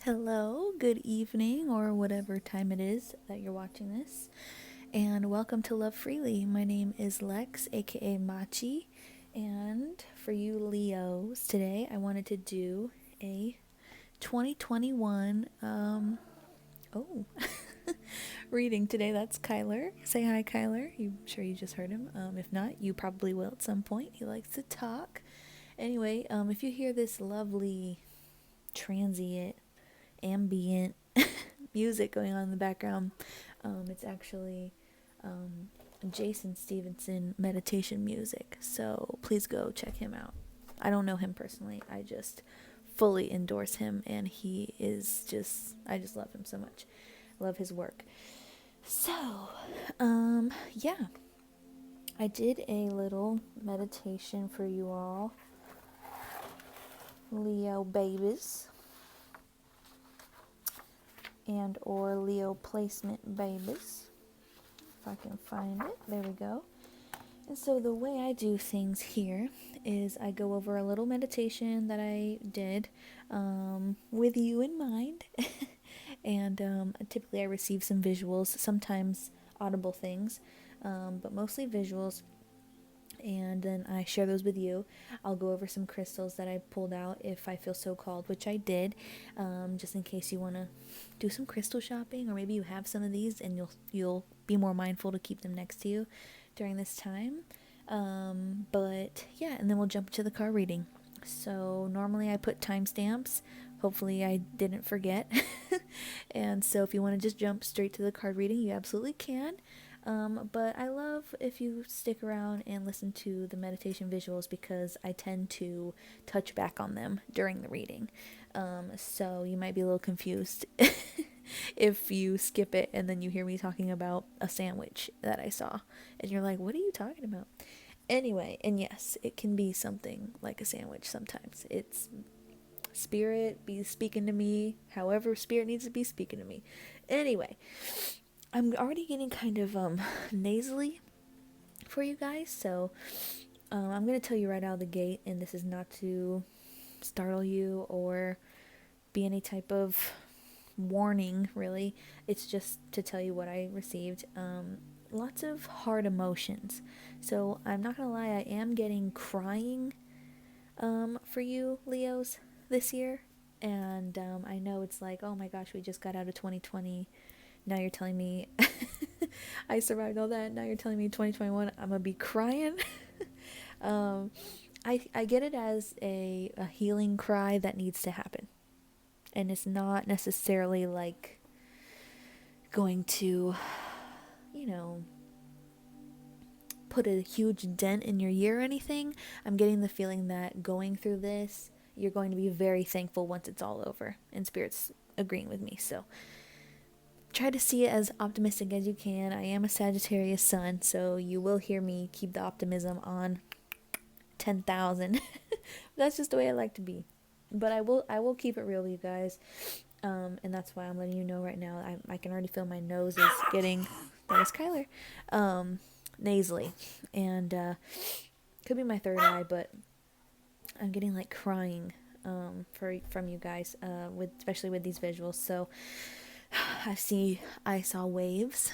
Hello, good evening, or whatever time it is that you're watching this, and welcome to Love Freely. My name is Lex, aka Machi, and for you Leos, today I wanted to do a 2021 oh reading today. That's Kyler. Say hi, Kyler. I'm sure you just heard him. If not, you probably will at some point. He likes to talk. Anyway, if you hear this lovely transient ambient music going on in the background. It's actually Jason Stevenson meditation music, so please go check him out. I don't know him personally, I just fully endorse him, and he is I just love him so much. Love his work. So, yeah, I did a little meditation for you all, Leo babies and or Leo placement babies, if I can find it. There we go. And so the way I do things here is I go over a little meditation that I did with you in mind. And typically I receive some visuals, sometimes audible things, but mostly visuals, and then I share those with you. I'll go over some crystals that I pulled out if I feel so called, which I did, just in case you want to do some crystal shopping, or maybe you have some of these and you'll be more mindful to keep them next to you during this time. But yeah, and then we'll jump to the card reading. So normally I put timestamps. Hopefully I didn't forget. And so if you want to just jump straight to the card reading, you absolutely can. But I love if you stick around and listen to the meditation visuals, because I tend to touch back on them during the reading. So you might be a little confused if you skip it and then you hear me talking about a sandwich that I saw and you're like, what are you talking about? Anyway, and yes, it can be something like a sandwich sometimes. It's spirit be speaking to me however spirit needs to be speaking to me. Anyway, I'm already getting kind of nasally for you guys, so I'm going to tell you right out of the gate, and this is not to startle you or be any type of warning, really. It's just to tell you what I received. Lots of hard emotions. So I'm not going to lie, I am getting crying for you, Leos, this year. And I know it's like, oh my gosh, we just got out of 2020. Now you're telling me I survived all that. Now you're telling me 2021 I'm gonna be crying. I get it as a healing cry that needs to happen, and it's not necessarily like going to, you know, put a huge dent in your year or anything. I'm getting the feeling that going through this, you're going to be very thankful once it's all over, and spirit's agreeing with me. So try to see it as optimistic as you can. I am a Sagittarius sun, so you will hear me keep the optimism on 10,000. That's just the way I like to be. But I will keep it real with you guys. And that's why I'm letting you know right now. I can already feel my nose is getting, that was Kyler, nasally. And could be my third eye, but I'm getting like crying from you guys, especially with these visuals. So I saw waves,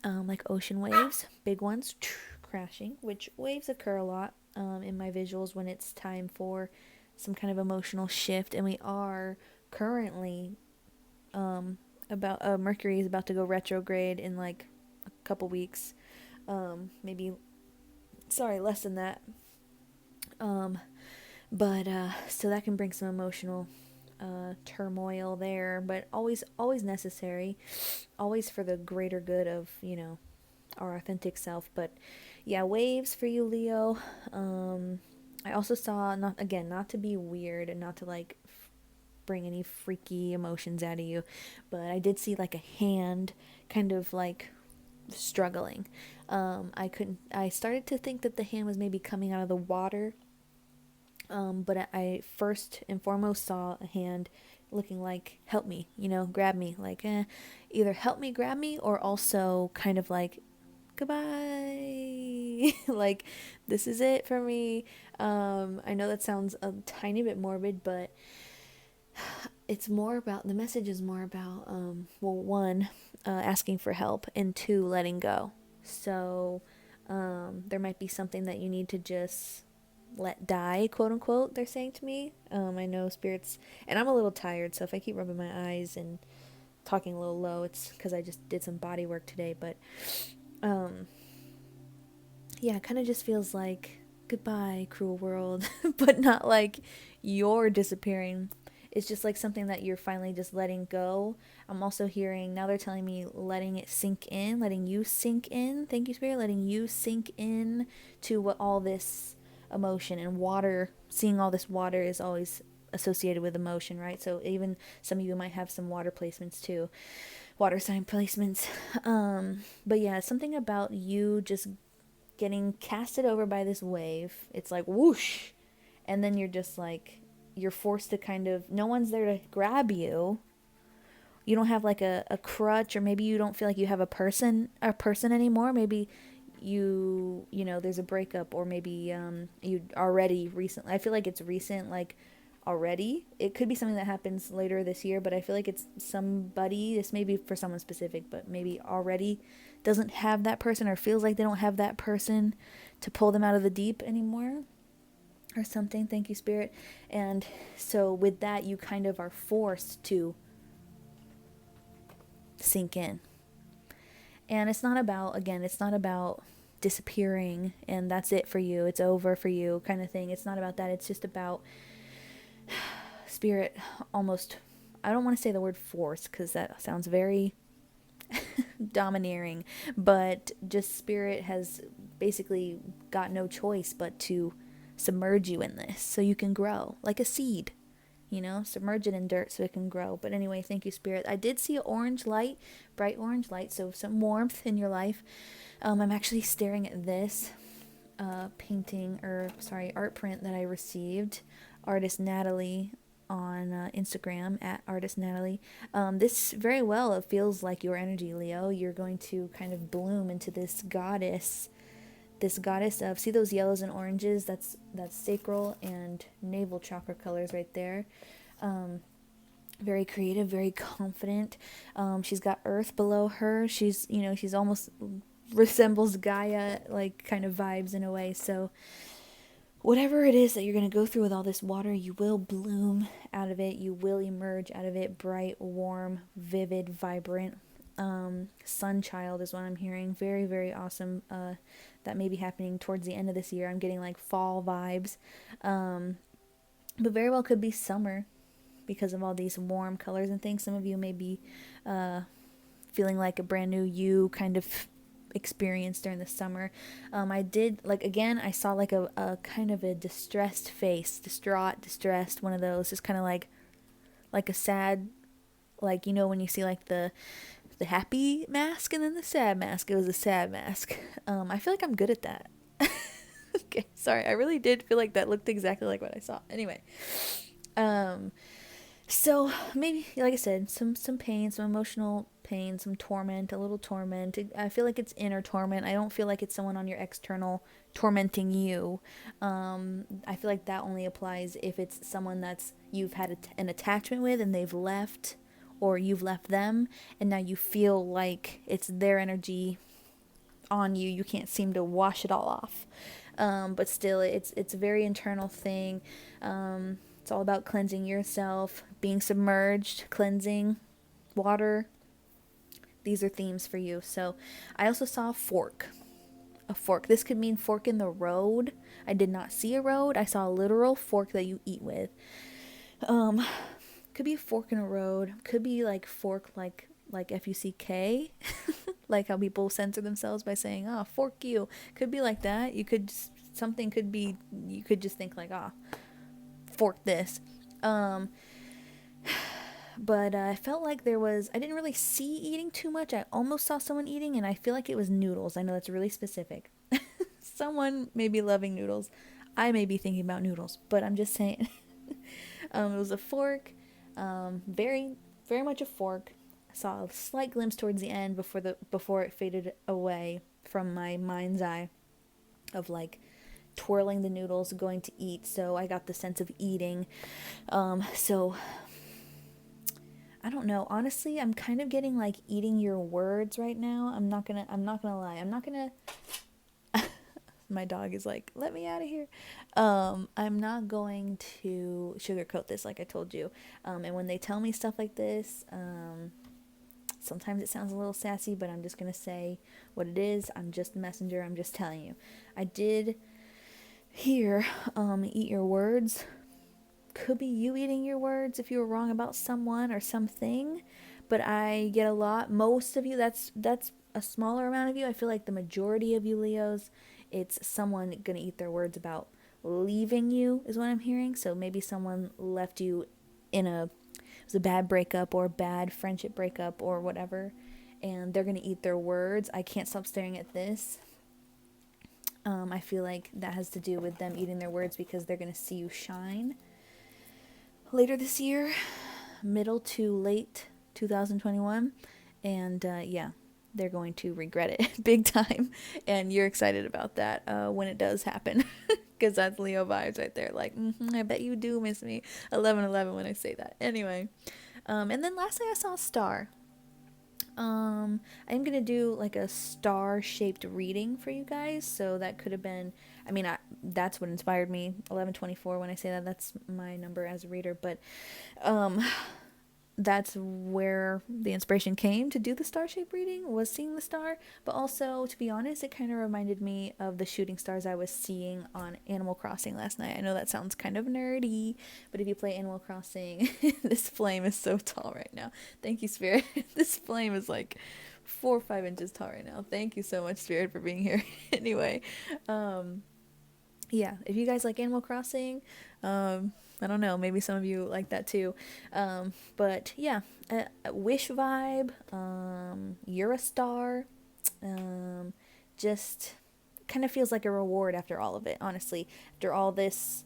like ocean waves, big ones, crashing, which waves occur a lot in my visuals when it's time for some kind of emotional shift. And we are currently Mercury is about to go retrograde in like a couple weeks, maybe, sorry, less than that. But so that can bring some emotional turmoil there, but always necessary, always for the greater good of, our authentic self. But yeah, waves for you, Leo. I also saw, not to be weird and not to like bring any freaky emotions out of you, but I did see like a hand kind of like struggling. I started to think that the hand was maybe coming out of the water. But I first and foremost saw a hand looking like, help me, grab me, like, either help me, grab me, or also kind of like, goodbye, like, this is it for me. I know that sounds a tiny bit morbid, but it's more about, the message is more about, well, one, asking for help, and two, letting go. So there might be something that you need to just let die, quote unquote, they're saying to me. I know spirits, and I'm a little tired, so if I keep rubbing my eyes and talking a little low, it's because I just did some body work today. But yeah, it kind of just feels like goodbye, cruel world, but not like you're disappearing. It's just like something that you're finally just letting go. I'm also hearing, now they're telling me letting it sink in, letting you sink in. Thank you, Spirit. Letting you sink in to what all this emotion and water, seeing all this water is always associated with emotion, right? So even some of you might have some water placements too, water sign placements. But yeah, something about you just getting casted over by this wave. It's like whoosh, and then you're just like, you're forced to kind of, no one's there to grab you. You don't have like a crutch, or maybe you don't feel like you have a person anymore. Maybe you know, there's a breakup, or maybe you already recently, I feel like it's recent, like already. It could be something that happens later this year, but I feel like it's somebody, this may be for someone specific, but maybe already doesn't have that person, or feels like they don't have that person to pull them out of the deep anymore, or something. Thank you, Spirit. And so with that, you kind of are forced to sink in. And it's not about, again, it's not about disappearing and that's it for you, it's over for you kind of thing. It's not about that. It's just about Spirit almost, I don't want to say the word force because that sounds very domineering, but just Spirit has basically got no choice but to submerge you in this so you can grow like a seed. You know, submerge it in dirt so it can grow. But anyway, thank you, Spirit. I did see an orange light, bright orange light, so some warmth in your life. I'm actually staring at this art print that I received, artist Natalie on Instagram at artist Natalie. This very well, it feels like your energy, Leo. You're going to kind of bloom into this goddess of, see those yellows and oranges, that's sacral and navel chakra colors right there. Very creative, very confident. She's got earth below her. She's almost resembles Gaia, like kind of vibes in a way. So whatever it is that you're going to go through with all this water, you will bloom out of it. You will emerge out of it bright, warm, vivid, vibrant. Sun child is what I'm hearing. Very, very awesome. That may be happening towards the end of this year. I'm getting like fall vibes. But very well could be summer because of all these warm colors and things. Some of you may be feeling like a brand new you kind of experience during the summer. I did, like, again, I saw like a kind of a distressed face, distressed, one of those, just kind of like a sad, like, you know, when you see like the happy mask and then the sad mask. It was a sad mask. I feel like I'm good at that. Okay, sorry. I really did feel like that looked exactly like what I saw. Anyway, so maybe, like I said, some pain, some emotional pain, some torment, a little torment. I feel like it's inner torment. I don't feel like it's someone on your external tormenting you. I feel like that only applies if it's someone that's you've had an attachment with and they've left, or you've left them, and now you feel like it's their energy on you. You can't seem to wash it all off. But still, it's a very internal thing. It's all about cleansing yourself, being submerged, cleansing, water. These are themes for you. So I also saw a fork. A fork. This could mean fork in the road. I did not see a road. I saw a literal fork that you eat with. Could be a fork in a road. Could be like fork like F-U-C-K. Like how people censor themselves by saying, "Oh, fork you." Could be like that. You could just think like, "Ah, fork this." But I felt like I didn't really see eating too much. I almost saw someone eating, and I feel like it was noodles. I know that's really specific. Someone may be loving noodles. I may be thinking about noodles, but I'm just saying. It was a fork. Very, very much a fork. I saw a slight glimpse towards the end before it faded away from my mind's eye of like twirling the noodles, going to eat. So I got the sense of eating. So I don't know. Honestly, I'm kind of getting like eating your words right now. I'm not gonna lie. I'm not gonna my dog is like, let me out of here. I'm not going to sugarcoat this like I told you. And when they tell me stuff like this, sometimes it sounds a little sassy, but I'm just gonna say what it is. I'm just a messenger. I'm just telling you. I did hear eat your words. Could be you eating your words if you were wrong about someone or something, but I get a lot. Most of you, that's a smaller amount of you. I feel like the majority of you Leos, it's someone gonna eat their words about leaving you is what I'm hearing. So maybe someone left you in it was a bad breakup or a bad friendship breakup or whatever, and they're gonna eat their words. I can't stop staring at this. I feel like that has to do with them eating their words because they're gonna see you shine later this year, middle to late 2021, and yeah, they're going to regret it big time, and you're excited about that when it does happen, because that's Leo vibes right there. Like, I bet you do miss me. 11/11 when I say that. Anyway, and then lastly, I saw a star. I'm gonna do like a star-shaped reading for you guys. So that could have been, that's what inspired me. 11/24. When I say that, that's my number as a reader. But, that's where the inspiration came to do the star-shaped reading, was seeing the star. But also, to be honest, it kind of reminded me of the shooting stars I was seeing on Animal Crossing last night. I know that sounds kind of nerdy, but if you play Animal Crossing, this flame is so tall right now. Thank you, Spirit. This flame is like 4 or 5 inches tall right now. Thank you so much, Spirit, for being here. Anyway, yeah, if you guys like Animal Crossing, I don't know, maybe some of you like that too. But yeah, a wish vibe, you're a star, just kind of feels like a reward after all of it, honestly. After all this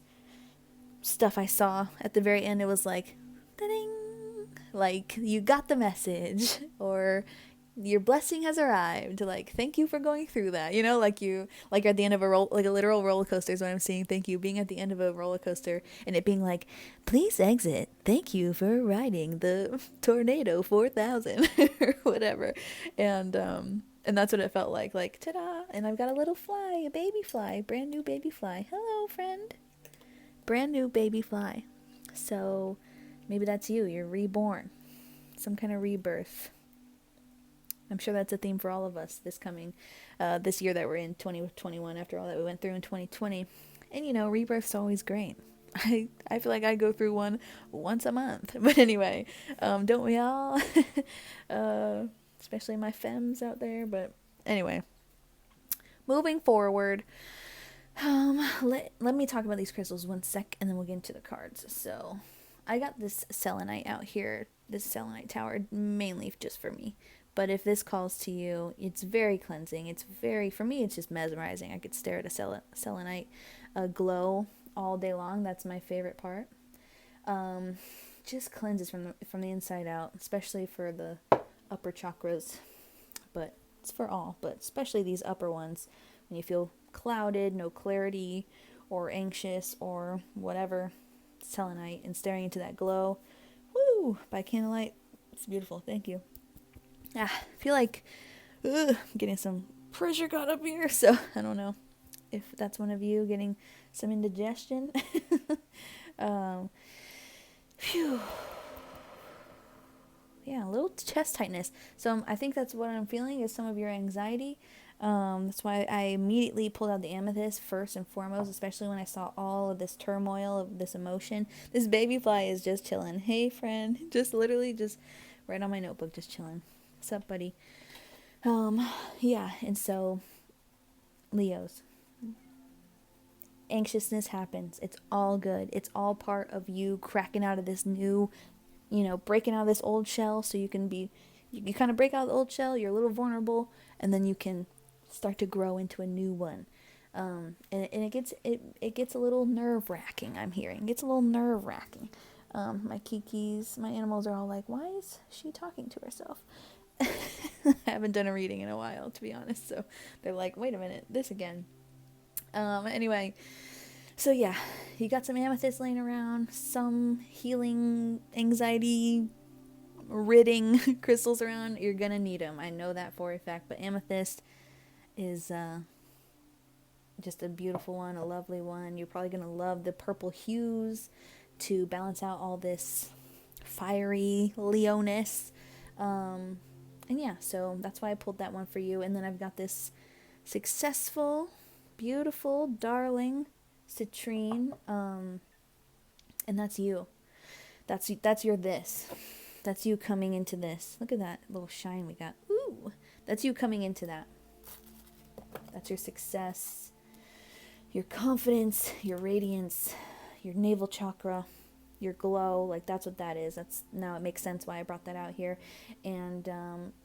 stuff I saw at the very end, it was like, ding, like you got the message, or your blessing has arrived. Like, thank you for going through that. Like at the end of like a literal roller coaster is what I'm seeing. Thank you, being at the end of a roller coaster and it being like, please exit. Thank you for riding the tornado 4000 or whatever. And that's what it felt like. Like, ta-da! And I've got a little fly, a baby fly, brand new baby fly. Hello, friend. Brand new baby fly. So maybe that's you. You're reborn. Some kind of rebirth. I'm sure that's a theme for all of us this year that we're in, 2021, after all that we went through in 2020. And rebirth's always great. I feel like I go through one once a month. But anyway, don't we all? Especially my femmes out there. But anyway, moving forward, let me talk about these crystals 1 sec, and then we'll get into the cards. So I got this selenite out here, this selenite tower, mainly just for me. But if this calls to you, it's very cleansing. For me, it's just mesmerizing. I could stare at a selenite glow all day long. That's my favorite part. Just cleanses from the inside out, especially for the upper chakras. But it's for all, but especially these upper ones. When you feel clouded, no clarity, or anxious, or whatever, selenite, and staring into that glow, woo, by candlelight, it's beautiful. Thank you. I feel like I'm getting some pressure got up here, so I don't know if that's one of you getting some indigestion. Phew. Yeah, a little chest tightness. So I think that's what I'm feeling is some of your anxiety. That's why I immediately pulled out the amethyst first and foremost, especially when I saw all of this turmoil, of this emotion. This baby fly is just chilling. Hey, friend. Just literally just right on my notebook, just chilling. What's up, buddy? Yeah, and so, Leos, anxiousness happens. It's all good. It's all part of you cracking out of this new, breaking out of this old shell, so you can you kind of break out of the old shell, you're a little vulnerable, and then you can start to grow into a new one. And it gets a little nerve-wracking, I'm hearing. It gets a little nerve-wracking. My kikis, my animals are all like, why is she talking to herself? I haven't done a reading in a while, to be honest, so they're like, wait a minute, this again. Anyway, so yeah, you got some amethyst laying around, some healing anxiety ridding crystals around, you're gonna need them. I know that for a fact. But amethyst is just a beautiful one, a lovely one. You're probably gonna love the purple hues to balance out all this fiery Leoness. And yeah, so that's why I pulled that one for you. And then I've got this successful, beautiful, darling citrine. And that's you. That's your this. That's you coming into this. Look at that little shine we got. Ooh, that's you coming into that. That's your success, your confidence, your radiance, your navel chakra, your glow. Like, that's what that is. That's, now it makes sense why I brought that out here. And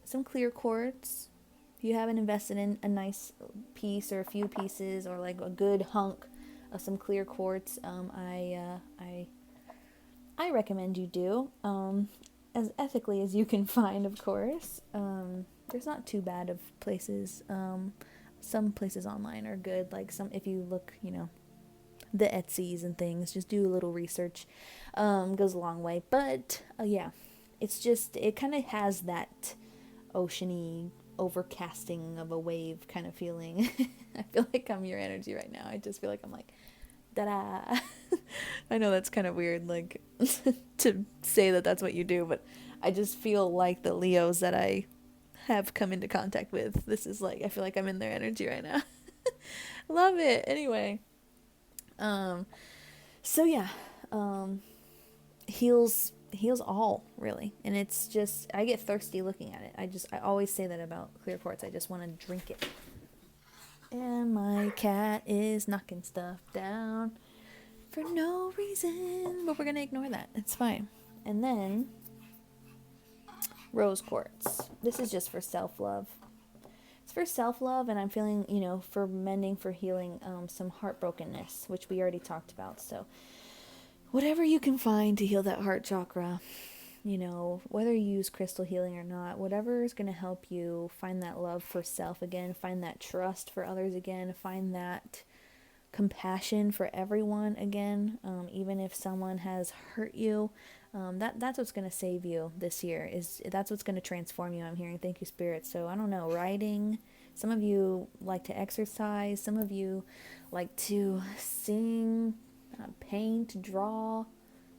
some clear quartz. If you haven't invested in a nice piece or a few pieces or like a good hunk of some clear quartz, I recommend you do, as ethically as you can find, of course. There's not too bad of places. Some places online are good, like some, if you look, the Etsy's and things, just do a little research, goes a long way. But, yeah, it's just, it kind of has that oceany, overcasting of a wave kind of feeling. I feel like I'm your energy right now. I just feel like I'm like, da-da. I know that's kind of weird, like, to say that that's what you do, but I just feel like the Leos that I have come into contact with, this is like, I feel like I'm in their energy right now. Love it. Anyway, so yeah, heals all, really. And it's just, I get thirsty looking at it. I always say that about clear quartz. I just want to drink it. And my cat is knocking stuff down for no reason, but we're gonna ignore that. It's fine. And then rose quartz. This is just for self-love. It's for self-love, and I'm feeling, for mending, for healing some heartbrokenness, which we already talked about. So whatever you can find to heal that heart chakra, whether you use crystal healing or not, whatever is going to help you find that love for self again, find that trust for others again, find that compassion for everyone again, even if someone has hurt you. That's what's going to save you this year. That's what's going to transform you. I'm hearing, thank you, Spirit. So I don't know, writing. Some of you like to exercise. Some of you like to sing, paint, draw.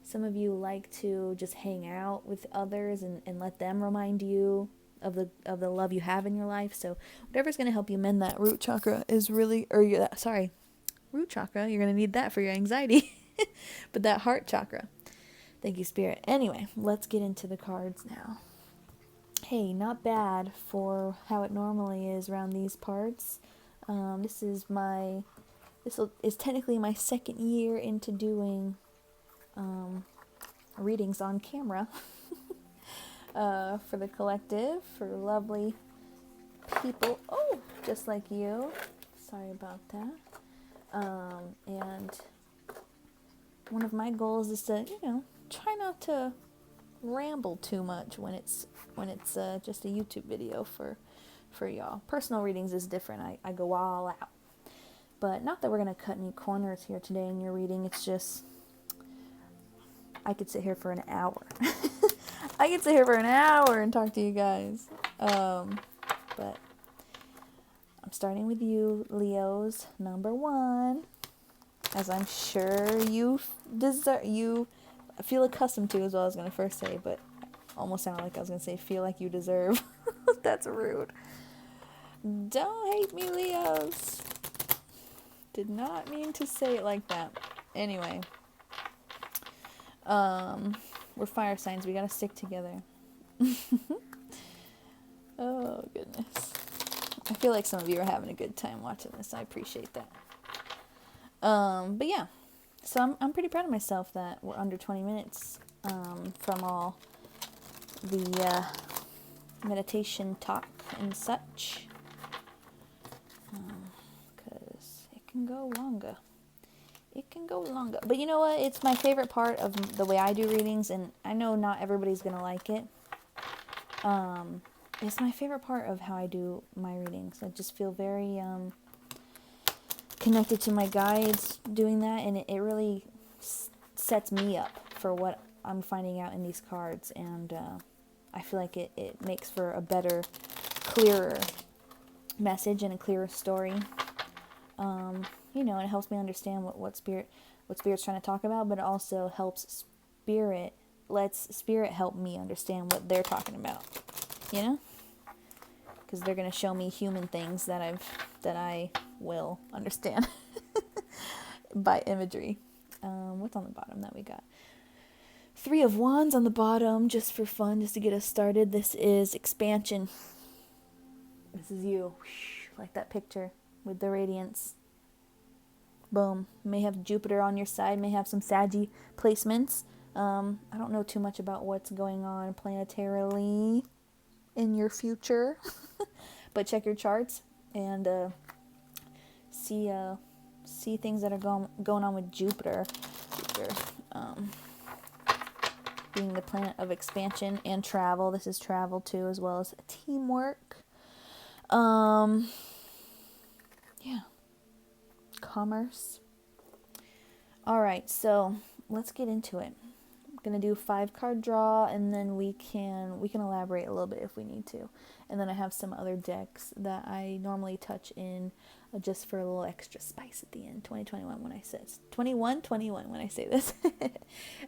Some of you like to just hang out with others and let them remind you of the love you have in your life. So whatever's going to help you mend that root chakra is really, root chakra, you're going to need that for your anxiety. But that heart chakra. Thank you, Spirit. Anyway, let's get into the cards now. Hey, not bad for how it normally is around these parts. This is technically my second year into doing readings on camera for the collective, for lovely people, just like you. Sorry about that. And one of my goals is to, try not to ramble too much when it's just a YouTube video for y'all. Personal readings is different. I go all out. But not that we're going to cut any corners here today in your reading. It's just, I could sit here for an hour. I could sit here for an hour and talk to you guys. But I'm starting with you, Leos, number 1. As I'm sure you feel accustomed to, is what I was going to first say, but almost sounded like I was going to say feel like you deserve. That's rude. Don't hate me, Leos. Did not mean to say it like that. Anyway. We're fire signs. We gotta stick together. Oh, goodness. I feel like some of you are having a good time watching this. I appreciate that. But yeah. So I'm pretty proud of myself that we're under 20 minutes from all the meditation talk and such. Because it can go longer. It can go longer. But you know what? It's my favorite part of the way I do readings, and I know not everybody's going to like it. It's my favorite part of how I do my readings. I just feel very connected to my guides doing that, and it really sets me up for what I'm finding out in these cards. And I feel like it makes for a better, clearer message and a clearer story. You know, and it helps me understand what Spirit's trying to talk about, but it also lets Spirit help me understand what they're talking about. You know? Because they're going to show me human things that I will understand by imagery. What's on the bottom that we got? 3 of Wands on the bottom, just for fun, just to get us started. This is expansion. This is you. Like that picture with the radiance. Boom. May have Jupiter on your side, may have some Saggy placements. I don't know too much about what's going on planetarily in your future, but check your charts and see things that are going on with Jupiter. Being the planet of expansion and travel. This is travel too, as well as teamwork. Yeah. Commerce. All right, so let's get into it. I'm gonna do a 5-card draw, and then we can elaborate a little bit if we need to. And then I have some other decks that I normally touch in just for a little extra spice at the end. 2021 when I say 21 when I say this.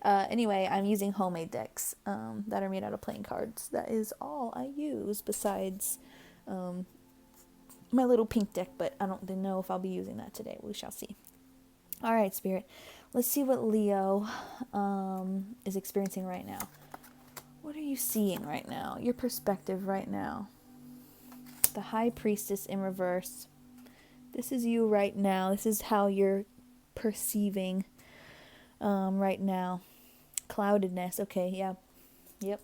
Anyway, I'm using homemade decks that are made out of playing cards. That is all I use besides my little pink deck, but I don't know if I'll be using that today. We shall see. All right, Spirit. Let's see what Leo is experiencing right now. What are you seeing right now? Your perspective right now. The High Priestess in reverse. This is you right now. This is how you're perceiving right now. Cloudedness. Okay, yeah. Yep.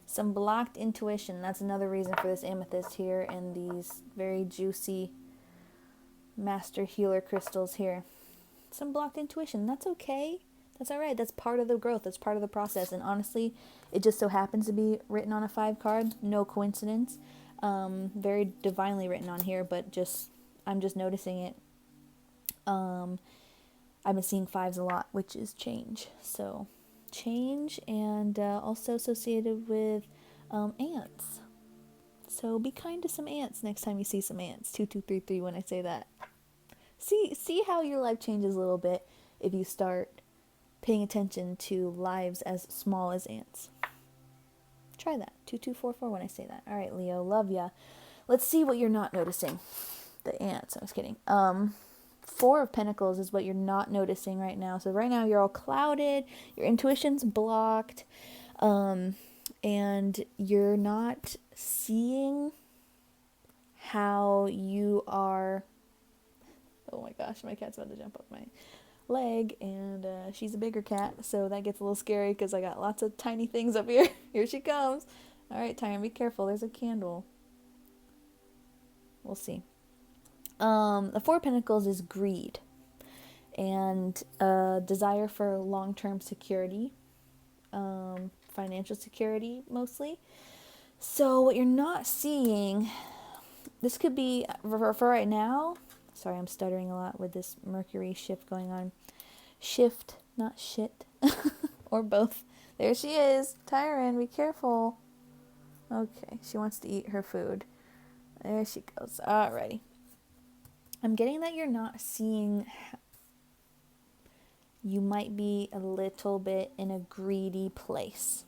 Some blocked intuition. That's another reason for this amethyst here and these very juicy master healer crystals here. Some blocked intuition. That's okay. That's all right. That's part of the growth. That's part of the process. And honestly, it just so happens to be written on a 5 card. No coincidence. Very divinely written on here, but I'm just noticing it. I've been seeing 5s a lot, which is change. So change, and also associated with ants. So be kind to some ants next time you see some ants. 2233 when I say that. See how your life changes a little bit if you start paying attention to lives as small as ants. Try that. 2244 when I say that. All right, Leo, love ya. Let's see what you're not noticing. The ants. I was kidding. 4 of Pentacles is what you're not noticing right now. So right now you're all clouded. Your intuition's blocked. And you're not seeing how you are. Oh my gosh, my cat's about to jump up my leg, and she's a bigger cat, so that gets a little scary because I got lots of tiny things up here. Here she comes. All right, Tyron, be careful. There's a candle. We'll see. The 4 of Pentacles is greed and desire for long-term security, financial security mostly. So what you're not seeing, this could be, for right now, sorry, I'm stuttering a lot with this Mercury shift going on. Shift, not shit. Or both. There she is. Tyron, be careful. Okay, she wants to eat her food. There she goes. Alrighty. I'm getting that you're not seeing. You might be a little bit in a greedy place.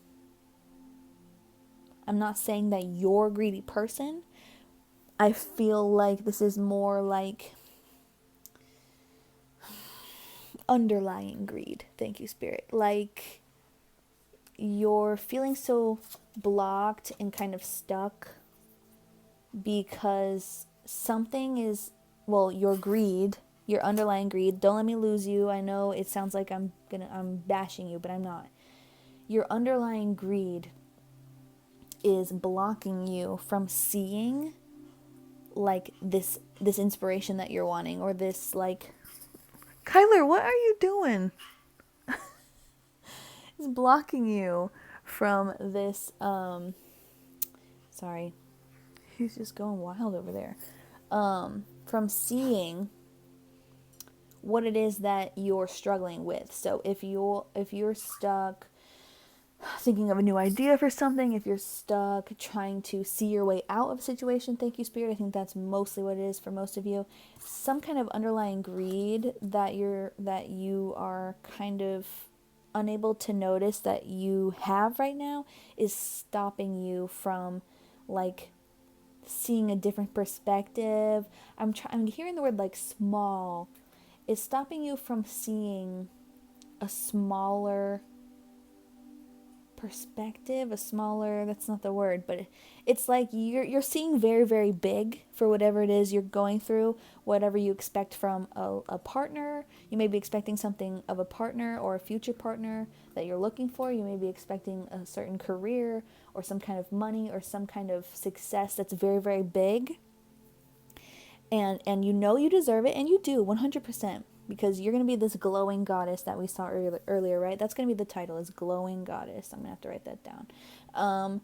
I'm not saying that you're a greedy person. I feel like this is more like underlying greed. Thank you, Spirit. Like you're feeling so blocked and kind of stuck because something is, well, your greed, your underlying greed. Don't let me lose you. I know it sounds like I'm bashing you, but I'm not. Your underlying greed is blocking you from seeing like this inspiration that you're wanting, or this like, Kyler, what are you doing? It's blocking you from this sorry, he's just going wild over there, from seeing what it is that you're struggling with. So if you're stuck thinking of a new idea for something, if you're stuck trying to see your way out of a situation, thank you, Spirit. I think that's mostly what it is for most of you. Some kind of underlying greed that you are kind of unable to notice that you have right now is stopping you from like seeing a different perspective. I'm hearing the word like small. Is stopping you from seeing a smaller perspective, a smaller, that's not the word, but it's like you're seeing very, very big for whatever it is you're going through, whatever you expect from a partner. You may be expecting something of a partner or a future partner that you're looking for. You may be expecting a certain career or some kind of money or some kind of success that's very, very big, and you know you deserve it, and you do 100%, because you're going to be this glowing goddess that we saw earlier, right? That's going to be the title, is glowing goddess. I'm going to have to write that down.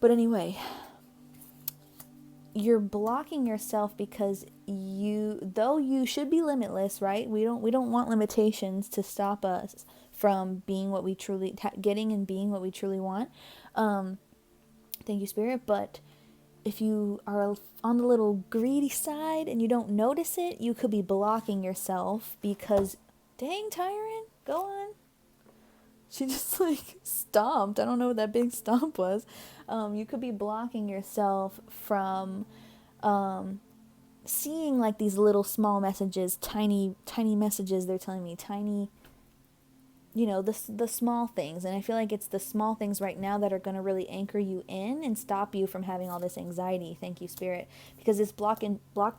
But anyway, you're blocking yourself because though you should be limitless, right? We don't want limitations to stop us from being what we truly, getting and being what we truly want. Thank you, Spirit. But if you are on the little greedy side and you don't notice it, you could be blocking yourself because, dang, Tyron, go on. She just like stomped. I don't know what that big stomp was. You could be blocking yourself from seeing like these little small messages, tiny messages. They're telling me tiny, the small things. And I feel like it's the small things right now that are going to really anchor you in and stop you from having all this anxiety. Thank you, Spirit. Because this blocked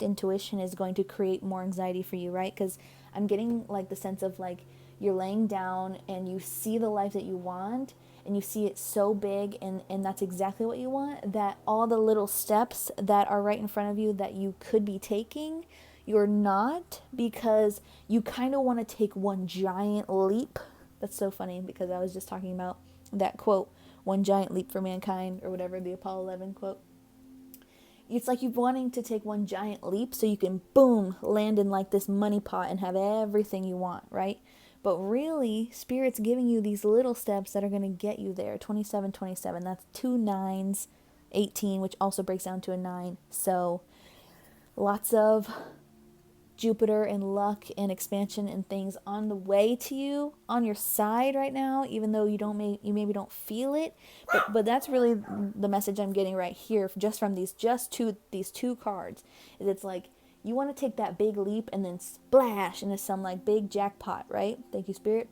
intuition is going to create more anxiety for you, right? Because I'm getting like the sense of like you're laying down and you see the life that you want and you see it so big, and that's exactly what you want, that all the little steps that are right in front of you that you could be taking, you're not, because you kind of want to take one giant leap. That's so funny because I was just talking about that quote, one giant leap for mankind, or whatever, the Apollo 11 quote. It's like you wanting to take one giant leap so you can, boom, land in like this money pot and have everything you want, right? But really, Spirit's giving you these little steps that are going to get you there. 27, that's 2 9s, 18, which also breaks down to a 9. So lots of Jupiter and luck and expansion and things on the way to you, on your side right now, even though you maybe don't feel it, but that's really the message I'm getting right here, just from these two cards. Is it's like you want to take that big leap and then splash into some like big jackpot, right? Thank you, Spirit.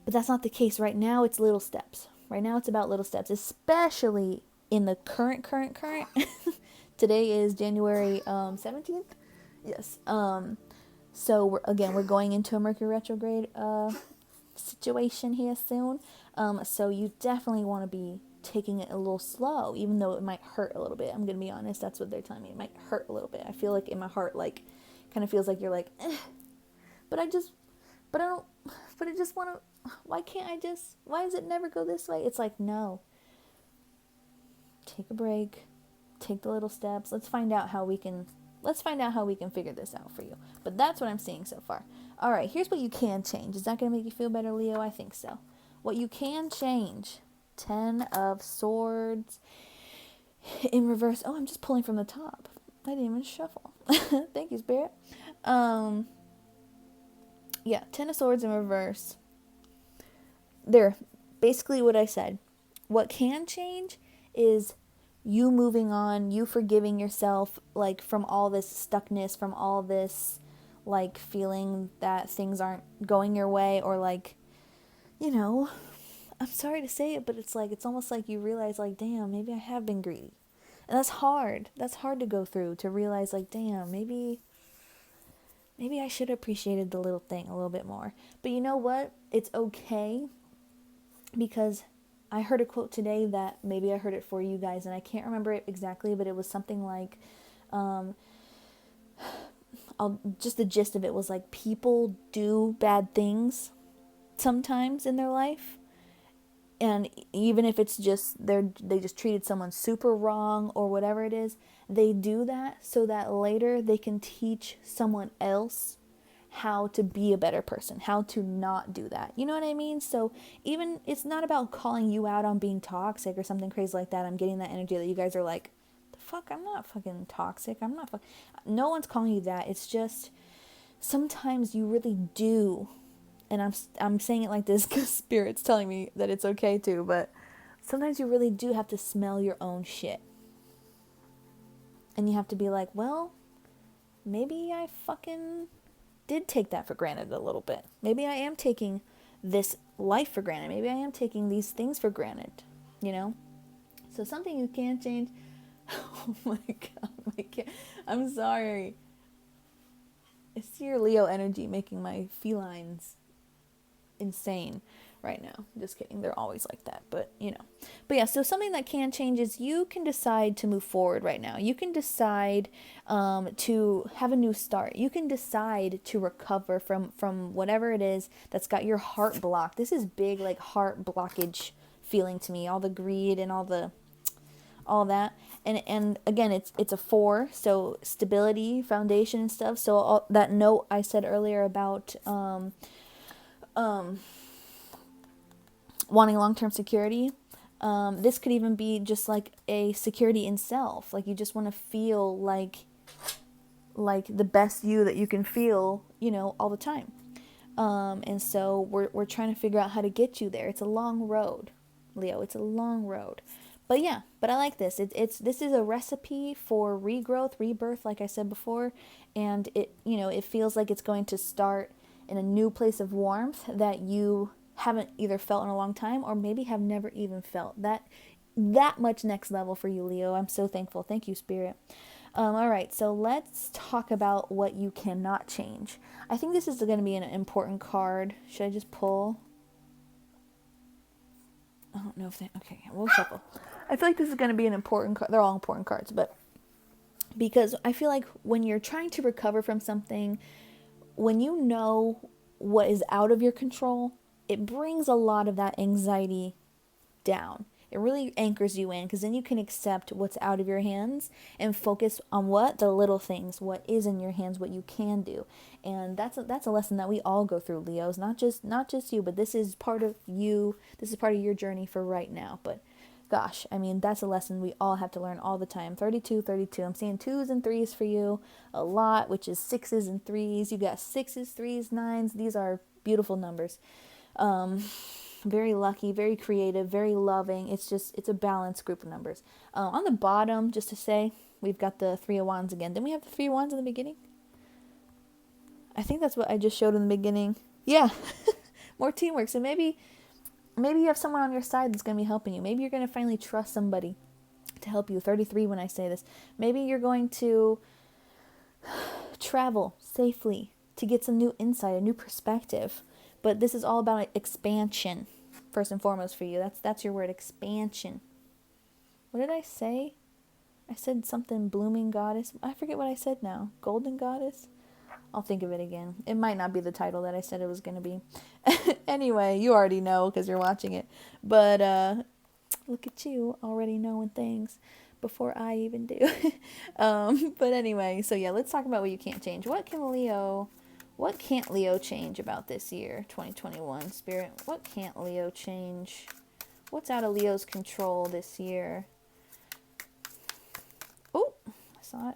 But that's not the case right now. It's little steps. Right now it's about little steps, especially in the current. Today is January 17th. Yes. So we're going into a Mercury retrograde situation here soon. So you definitely want to be taking it a little slow, even though it might hurt a little bit. I'm gonna be honest. That's what they're telling me. It might hurt a little bit. I feel like in my heart, like, kind of feels like you're like, but I just want to. Why can't I just? Why does it never go this way? It's like, no. Take a break. Take the little steps. Let's find out how we can figure this out for you. But that's what I'm seeing so far. All right, here's what you can change. Is that going to make you feel better, Leo? I think so. What you can change. 10 of Swords in reverse. Oh, I'm just pulling from the top. I didn't even shuffle. Thank you, Spirit. Yeah, 10 of Swords in reverse. There, basically what I said. What can change is you moving on, you forgiving yourself, like, from all this stuckness, from all this, like, feeling that things aren't going your way, or, like, I'm sorry to say it, but it's like, it's almost like you realize, like, damn, maybe I have been greedy. And that's hard. That's hard to go through, to realize, like, damn, maybe I should have appreciated the little thing a little bit more. But you know what? It's okay, because I heard a quote today that maybe I heard it for you guys, and I can't remember it exactly, but it was something like, just the gist of it was like, people do bad things sometimes in their life, and even if it's just they just treated someone super wrong or whatever it is, they do that so that later they can teach someone else how to be a better person, how to not do that. You know what I mean? So even it's not about calling you out on being toxic or something crazy like that. I'm getting that energy that you guys are like, the fuck, I'm not fucking toxic. I'm not no one's calling you that. It's just sometimes you really do. And I'm saying it like this because Spirit's telling me that it's okay to, but sometimes you really do have to smell your own shit. And you have to be like, well, maybe I fucking did take that for granted a little bit. Maybe I am taking this life for granted. Maybe I am taking these things for granted, you know? So something you can't change. Oh my God, I'm sorry. It's your Leo energy making my felines insane right now. Just kidding. They're always like that, but you know. But yeah, so something that can change is you can decide to move forward right now. You can decide to have a new start. You can decide to recover from whatever it is that's got your heart blocked. This is big, like heart blockage feeling to me. All the greed and all that. And again, it's a 4, so stability, foundation and stuff. So all that note I said earlier about wanting long-term security, this could even be just like a security in self. Like you just want to feel like the best you that you can feel, you know, all the time. And so we're trying to figure out how to get you there. It's a long road, Leo. It's a long road. But yeah, but I like this. This is a recipe for regrowth, rebirth, like I said before, and it feels like it's going to start in a new place of warmth that you haven't either felt in a long time or maybe have never even felt. That much next level for you, Leo. I'm so thankful. Thank you, Spirit. All right, so let's talk about what you cannot change. I think this is going to be an important card. Should I just pull? I don't know if they... Okay, we'll shuffle. I feel like this is going to be an important card. They're all important cards, but because I feel like when you're trying to recover from something, when you know what is out of your control, it brings a lot of that anxiety down. It really anchors you in because then you can accept what's out of your hands and focus on the little things, what is in your hands, what you can do. And that's a lesson that we all go through, Leos, not just you, but this is part of you. This is part of your journey for right now. But gosh, I mean, that's a lesson we all have to learn all the time. 32. I'm seeing 2s and 3s for you a lot, which is 6s and 3s. You got 6s, 3s, 9s. These are beautiful numbers. Very lucky, very creative, very loving. It's a balanced group of numbers. On the bottom, just to say, we've got the 3 of Wands again. Didn't we have the 3 of Wands in the beginning? I think that's what I just showed in the beginning. Yeah, more teamwork. So maybe you have someone on your side that's going to be helping you. Maybe you're going to finally trust somebody to help you. 33 when I say this. Maybe you're going to travel safely to get some new insight, a new perspective. But this is all about expansion, first and foremost for you. That's your word, expansion. What did I say? I said something blooming goddess. I forget what I said now. Golden goddess? I'll think of it again. It might not be the title that I said it was going to be. Anyway, you already know because you're watching it. But look at you already knowing things before I even do. But anyway, so yeah, let's talk about what you can't change. What can't Leo change about this year, 2021, Spirit? What can't Leo change? What's out of Leo's control this year? Oh, I saw it.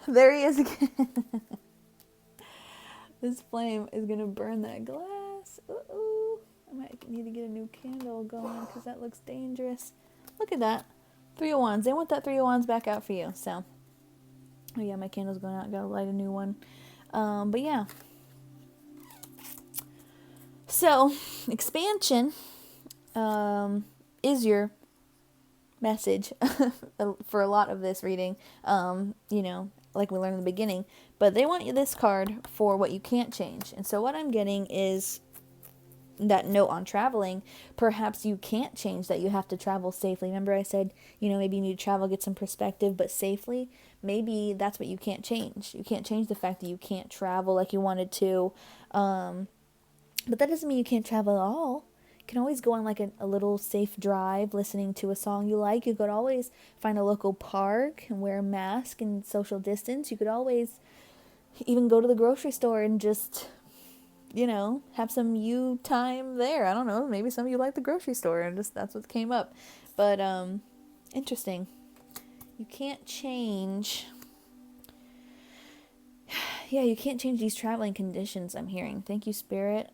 There he is again. This flame is going to burn that glass. Ooh. I might need to get a new candle going because that looks dangerous. Look at that. 3 of Wands. They want that 3 of Wands back out for you. So, oh yeah, my candle's going out. Got to light a new one. But yeah. So, expansion is your message for a lot of this reading. Like we learned in the beginning. But they want you this card for what you can't change. And so what I'm getting is that note on traveling. Perhaps you can't change that you have to travel safely. Remember I said, maybe you need to travel, get some perspective, but safely. Maybe that's what you can't change. You can't change the fact that you can't travel like you wanted to. But that doesn't mean you can't travel at all. You can always go on like a little safe drive listening to a song you like. You could always find a local park and wear a mask and social distance. You could always, even go to the grocery store and just, have some you time there. I don't know, maybe some of you like the grocery store and just that's what came up. But interesting. You can't change. Yeah, you can't change these traveling conditions, I'm hearing. Thank you, Spirit.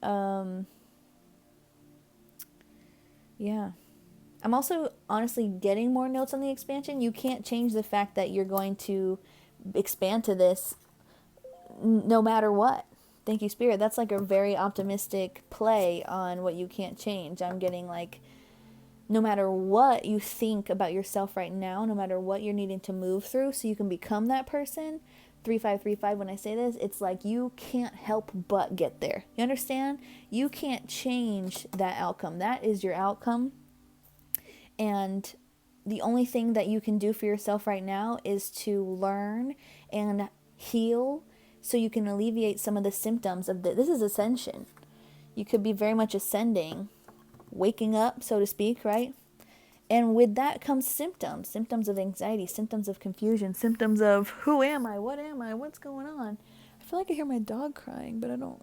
Yeah. I'm also honestly getting more notes on the expansion. You can't change the fact that you're going to expand to this no matter what. Thank you, Spirit. That's like a very optimistic play on what you can't change. I'm getting like, no matter what you think about yourself right now, no matter what you're needing to move through so you can become that person, 3535, when I say this, it's like you can't help but get there. You understand? You can't change that outcome. That is your outcome. And the only thing that you can do for yourself right now is to learn and heal so you can alleviate some of the symptoms of this. This is ascension. You could be very much ascending, waking up, so to speak, right? And with that comes symptoms of anxiety, symptoms of confusion, symptoms of who am I, what's going on? I feel like I hear my dog crying, but I don't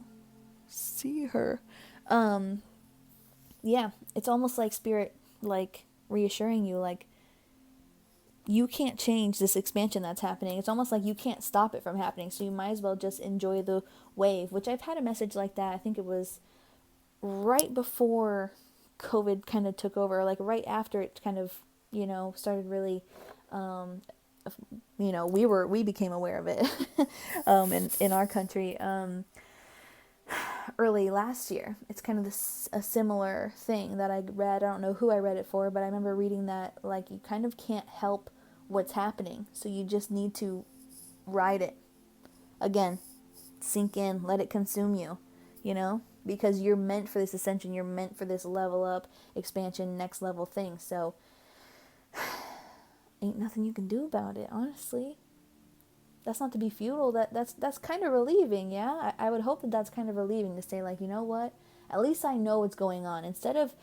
see her. Yeah, it's almost like Spirit, like, reassuring you, like, you can't change this expansion that's happening. It's almost like you can't stop it from happening, so you might as well just enjoy the wave, which I've had a message like that. I think it was right before COVID kind of took over, like right after it kind of, started really, we became aware of it in our country early last year. It's kind of a similar thing that I read. I don't know who I read it for, but I remember reading that, like, you kind of can't help what's happening, so you just need to ride it. Again, sink in, let it consume you, because you're meant for this ascension, you're meant for this level up, expansion, next level thing. So ain't nothing you can do about it, honestly. That's not to be futile. That's kind of relieving, yeah? I would hope that that's kind of relieving to say, like, you know what? At least I know what's going on. Instead of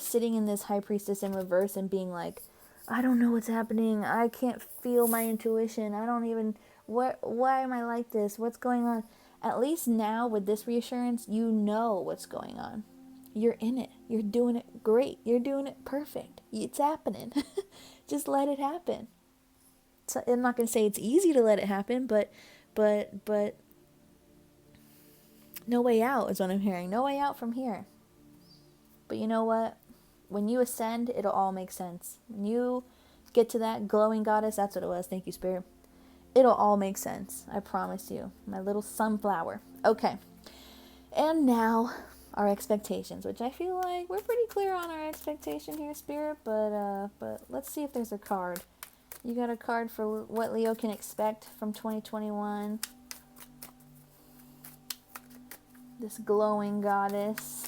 sitting in this High Priestess in reverse and being like, I don't know what's happening. I can't feel my intuition. I don't even... Why am I like this? What's going on? At least now, with this reassurance, you know what's going on. You're in it. You're doing it great. You're doing it perfect. It's happening. Just let it happen. So I'm not going to say it's easy to let it happen, but no way out is what I'm hearing. No way out from here. But you know what? When you ascend, it'll all make sense. When you get to that glowing goddess, that's what it was. Thank you, Spirit. It'll all make sense. I promise you. My little sunflower. Okay. And now, our expectations, which I feel like we're pretty clear on our expectation here, Spirit, but let's see if there's a card. You got a card for what Leo can expect from 2021. This glowing goddess.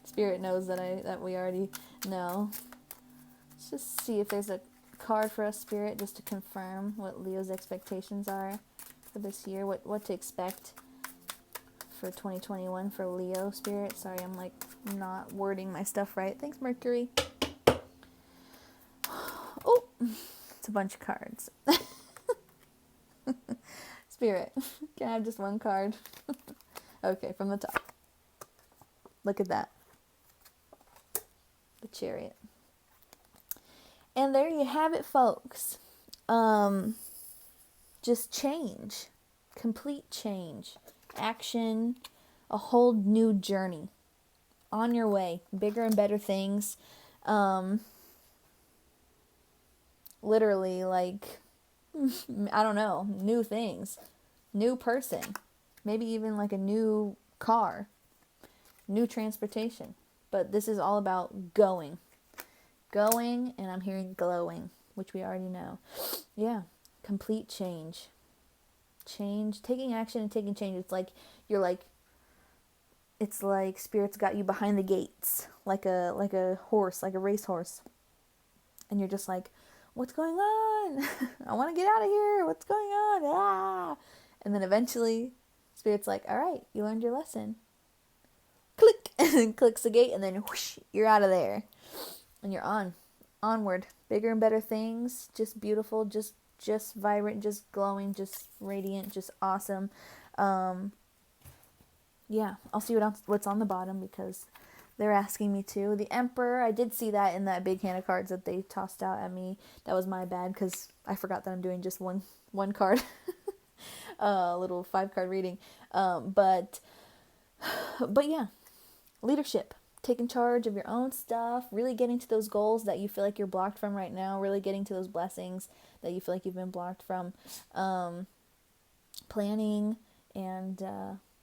Spirit knows that we already know. Let's just see if there's a card for us, Spirit, just to confirm what Leo's expectations are for this year. What to expect for 2021 for Leo, Spirit. Sorry, I'm like not wording my stuff right. Thanks, Mercury. Oh, it's a bunch of cards. Spirit, can I have just one card? Okay, from the top. Look at that. The Chariot. And there you have it, folks. Just change. Complete change. Action. A whole new journey. On your way. Bigger and better things. Literally, like, I don't know, new things. New person. Maybe even like a new car. New transportation. But this is all about going. Going, and I'm hearing glowing, which we already know. Yeah, complete change. Change, taking action and taking change. It's like Spirit's got you behind the gates, like a horse, like a racehorse. And you're just like, what's going on? I want to get out of here. What's going on? Ah! And then eventually, Spirit's like, all right, you learned your lesson. Click, and then clicks the gate, and then whoosh, you're out of there. And you're onward, bigger and better things, just beautiful, just just vibrant, just glowing, just radiant, just awesome. Yeah, I'll see what's on the bottom because they're asking me to. The Emperor, I did see that in that big hand of cards that they tossed out at me. That was my bad because I forgot that I'm doing just one card, a little 5-card reading. But yeah, leadership, taking charge of your own stuff, really getting to those goals that you feel like you're blocked from right now, really getting to those blessings that you feel like you've been blocked from, planning, and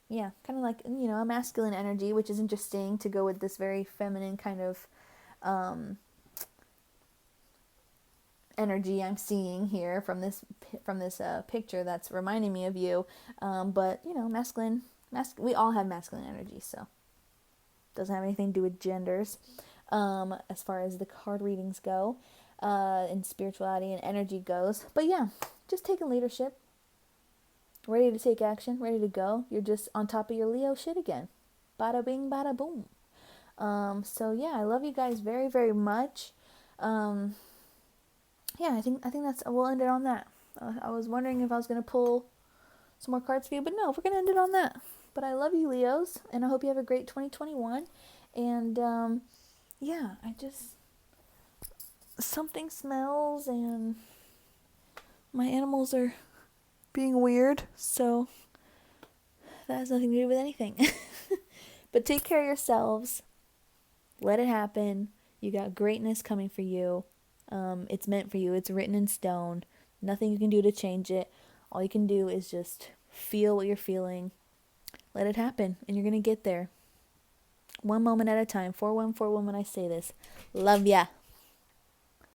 yeah, kind of like, a masculine energy, which is interesting to go with this very feminine kind of energy I'm seeing here from this picture that's reminding me of you. But masculine, we all have masculine energy, so doesn't have anything to do with genders. As far as the card readings go, and spirituality and energy goes. But yeah, just taking leadership, ready to take action, ready to go. You're just on top of your Leo shit again. Bada bing, bada boom. So yeah, I love you guys very, very much. Yeah, I think we'll end it on that. I was wondering if I was gonna pull some more cards for you, but no, we're gonna end it on that. But I love you, Leos, and I hope you have a great 2021. And yeah, something smells, and my animals are being weird, so that has nothing to do with anything. But take care of yourselves. Let it happen. You got greatness coming for you. It's meant for you. It's written in stone. Nothing you can do to change it. All you can do is just feel what you're feeling. Let it happen, and you're going to get there. One moment at a time. 414 when I say this. Love ya.